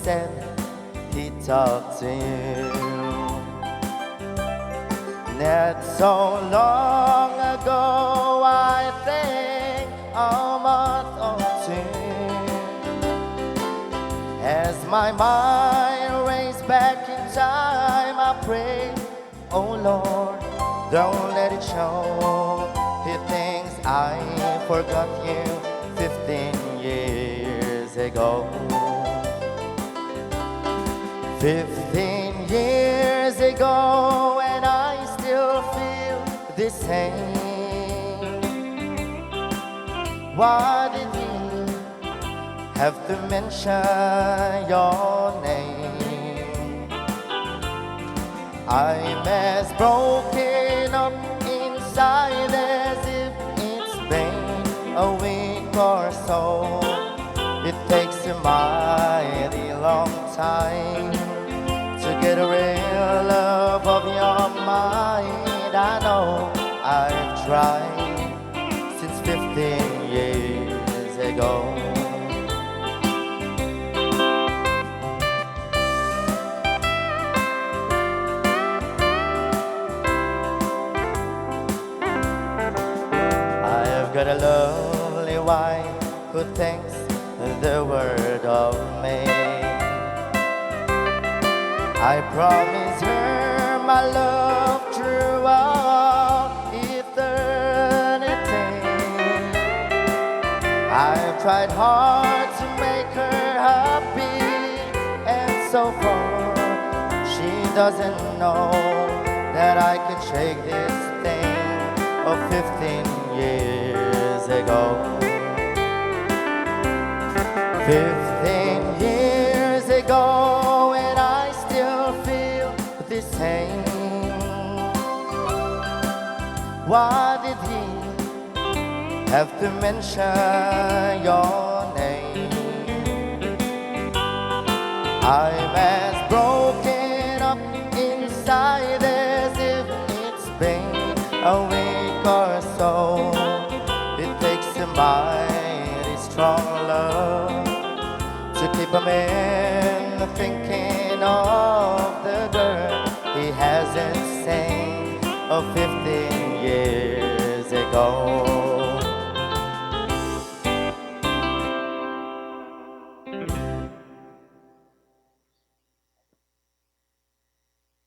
said he talked to you. Not so long ago, I think a month or two. As my mind raced back in time, I pray, oh Lord, don't let it show. He thinks I forgot you 15 years ago. 15 years ago, and I still feel the same. Why did he have to mention your name? I'm as broken up inside as if it's been a week or so. It takes a mighty long time to get a real love of your mind. I know I've tried since 15 years ago. I've got a lovely wife who thinks the world of me. I promise her my love throughout eternity. I've tried hard to make her happy, and so far she doesn't know that I can shake this thing of 15 years ago. 15 years ago, and I still feel the same. Why did he have to mention your name? I'm as broken up inside as if it's been a week or so. It takes a mighty strong love to keep a man thinking of the girl he hasn't seen of 15